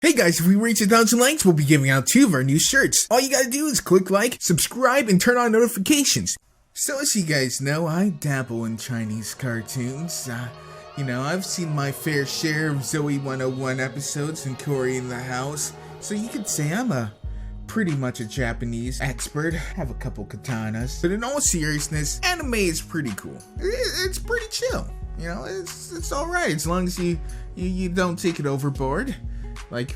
Hey guys, if we reach 1,000 likes, we'll be giving out 2 of our new shirts. All you gotta do is click like, subscribe, and turn on notifications. So as you guys know, I dabble in Chinese cartoons. I've seen my fair share of Zoe 101 episodes and Cory in the House. So you could say I'm pretty much a Japanese expert. Have a couple katanas. But in all seriousness, anime is pretty cool. It's pretty chill. It's alright as long as you don't take it overboard. Like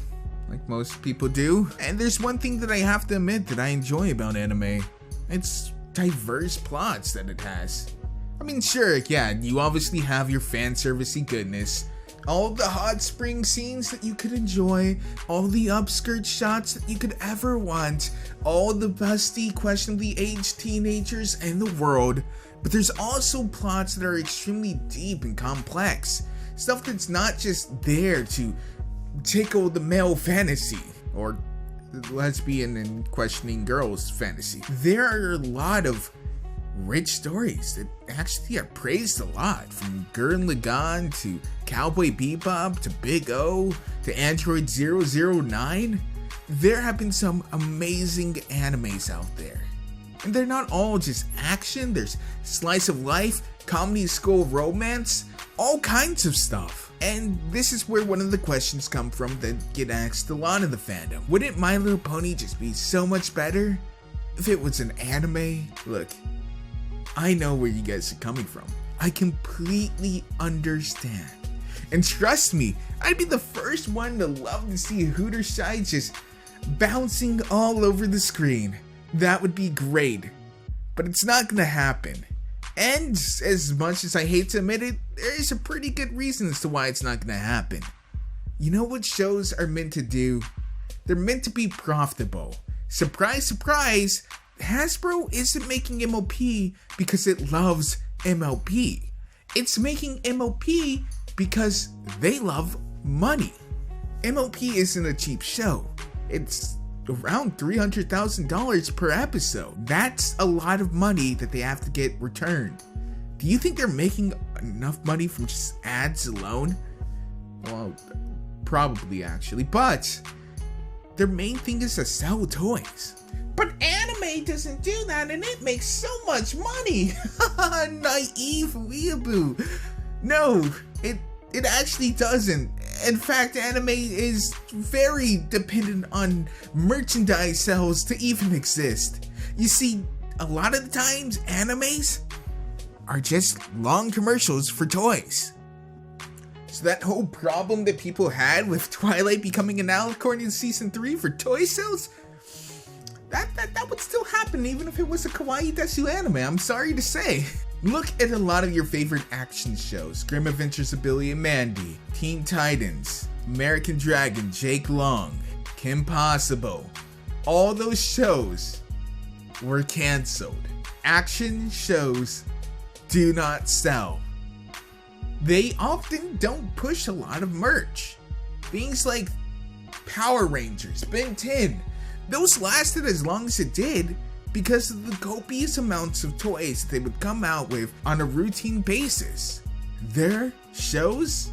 most people do. And there's one thing that I have to admit that I enjoy about anime. It's diverse plots that it has. I mean, sure, yeah, you obviously have your fan servicey goodness. All the hot spring scenes that you could enjoy, all the upskirt shots that you could ever want, all the busty, questionably aged teenagers in the world. But there's also plots that are extremely deep and complex. Stuff that's not just there to tickle the male fantasy or lesbian and questioning girls fantasy. There are a lot of rich stories that actually are praised a lot, from Gurren Lagann to Cowboy Bebop to Big O to Android 009. There have been some amazing animes out there, and they're not all just action. There's slice of life, comedy, school romance, all kinds of stuff. And this is where one of the questions come from that get asked a lot in the fandom. Wouldn't My Little Pony just be so much better if it was an anime? Look, I know where you guys are coming from. I completely understand. And trust me, I'd be the first one to love to see Hooter Shy just bouncing all over the screen. That would be great. But it's not gonna happen. And as much as I hate to admit it, there is a pretty good reason as to why it's not gonna happen. You know what shows are meant to do? They're meant to be profitable. Surprise, surprise, Hasbro isn't making MLP because it loves MLP. It's making MLP because they love money. MLP isn't a cheap show. It's around $300,000 per episode. That's a lot of money that they have to get returned. Do you think they're making enough money from just ads alone? Well, probably actually, but their main thing is to sell toys. But anime doesn't do that, and it makes so much money. Naive weeaboo. No, it actually doesn't. In fact, anime is very dependent on merchandise sales to even exist. You see, a lot of the times, animes are just long commercials for toys. So that whole problem that people had with Twilight becoming an alicorn in season 3 for toy sales, that would still happen even if it was a kawaii desu anime, I'm sorry to say. Look at a lot of your favorite action shows: Grim Adventures of Billy and Mandy, Teen Titans, American Dragon, Jake Long, Kim Possible. All those shows were canceled. Action shows do not sell. They often don't push a lot of merch. Things like Power Rangers, Ben 10, those lasted as long as it did because of the copious amounts of toys they would come out with on a routine basis. Their shows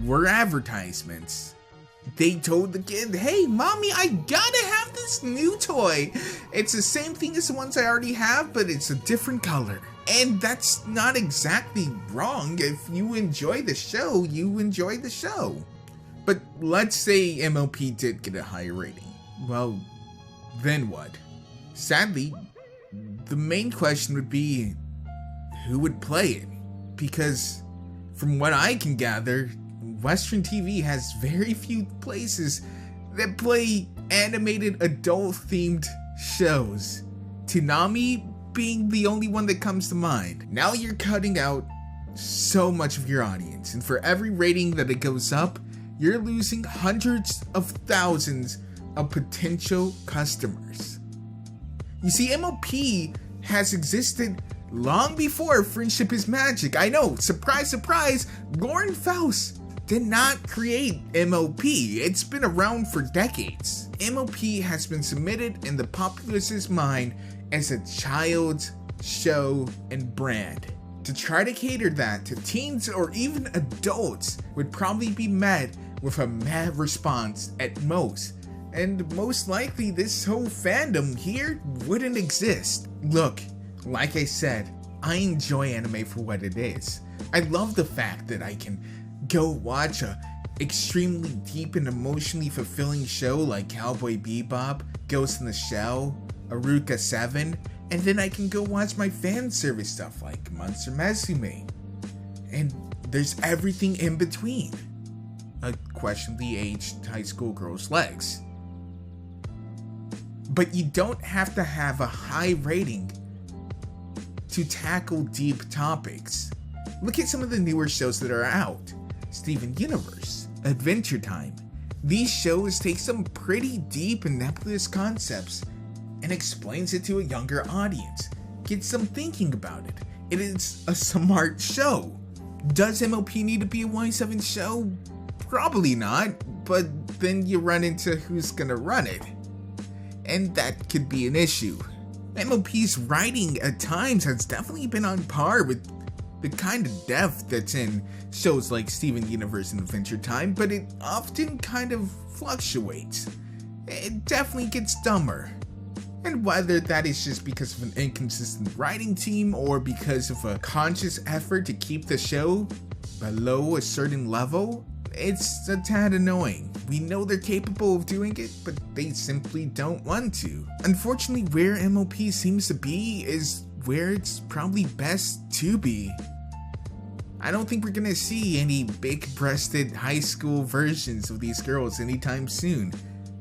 were advertisements. They told the kid, hey mommy, I gotta have this new toy. It's the same thing as the ones I already have, but it's a different color. And that's not exactly wrong. If you enjoy the show, you enjoy the show. But let's say MLP did get a higher rating. Well, then what? Sadly, the main question would be, who would play it? Because from what I can gather, Western TV has very few places that play animated adult-themed shows. Toonami being the only one that comes to mind. Now you're cutting out so much of your audience, and for every rating that it goes up, you're losing hundreds of thousands of potential customers. You see, MLP has existed long before Friendship is Magic. I know, surprise, surprise, Lauren Faust did not create MLP. It's been around for decades. MLP has been submitted in the populace's mind as a child's show and brand. To try to cater that to teens or even adults would probably be met with a mad response at most. And most likely this whole fandom here wouldn't exist. Look, like I said, I enjoy anime for what it is. I love the fact that I can go watch a extremely deep and emotionally fulfilling show like Cowboy Bebop, Ghost in the Shell, Aruka 7, and then I can go watch my fan service stuff like Monster Musume. And there's everything in between. A questionably aged high school girl's legs. But you don't have to have a high rating to tackle deep topics. Look at some of the newer shows that are out. Steven Universe, Adventure Time. These shows take some pretty deep and nebulous concepts and explains it to a younger audience. Gets them thinking about it. It is a smart show. Does MLP need to be a Y7 show? Probably not, but then you run into who's gonna run it. And that could be an issue. MLP's writing at times has definitely been on par with the kind of depth that's in shows like Steven Universe and Adventure Time, but it often kind of fluctuates. It definitely gets dumber. And whether that is just because of an inconsistent writing team or because of a conscious effort to keep the show below a certain level, it's a tad annoying. We know they're capable of doing it, but they simply don't want to. Unfortunately, where MLP seems to be is where it's probably best to be. I don't think we're gonna see any big-breasted high school versions of these girls anytime soon.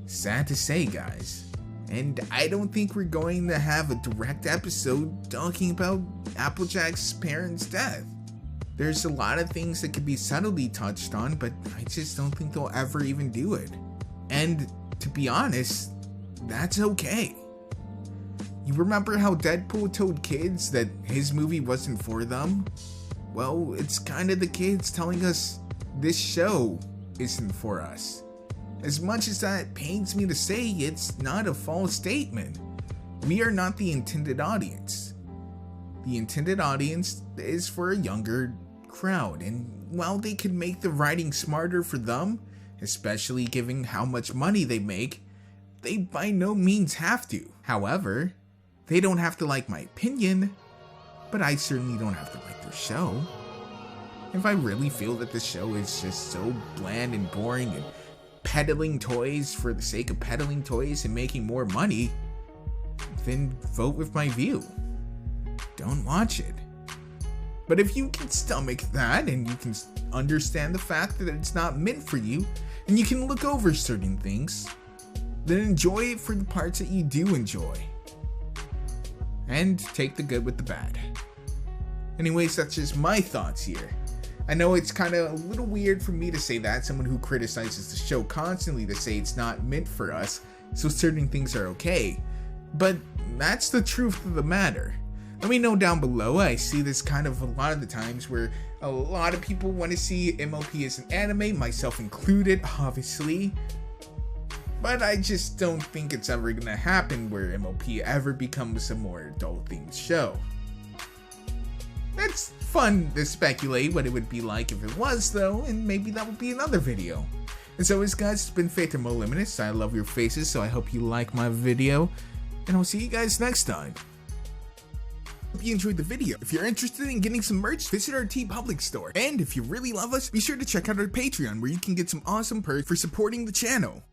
Sad to say, guys. And I don't think we're going to have a direct episode talking about Applejack's parents' death. There's a lot of things that could be subtly touched on, but I just don't think they'll ever even do it. And to be honest, that's okay. You remember how Deadpool told kids that his movie wasn't for them? Well, it's kind of the kids telling us this show isn't for us. As much as that pains me to say, it's not a false statement. We are not the intended audience. The intended audience is for a younger crowd, and while they could make the writing smarter for them, especially given how much money they make, they by no means have to. However, they don't have to like my opinion, but I certainly don't have to like their show. If I really feel that the show is just so bland and boring and peddling toys for the sake of peddling toys and making more money, then vote with my view. Don't watch it. But if you can stomach that and you can understand the fact that it's not meant for you and you can look over certain things, then enjoy it for the parts that you do enjoy. And take the good with the bad. Anyways, that's just my thoughts here. I know it's kind of a little weird for me to say that, someone who criticizes the show constantly, to say it's not meant for us, so certain things are okay. But that's the truth of the matter. Let me know down below. I see this kind of a lot of the times where a lot of people want to see MLP as an anime, myself included, obviously. But I just don't think it's ever gonna happen where MLP ever becomes a more adult-themed show. It's fun to speculate what it would be like if it was, though, and maybe that would be another video. As always, guys, it's been Faith and Moliminous. I love your faces, so I hope you like my video, and I'll see you guys next time. Hope you enjoyed the video. If you're interested in getting some merch, visit our TeePublic store. And if you really love us, be sure to check out our Patreon, where you can get some awesome perks for supporting the channel.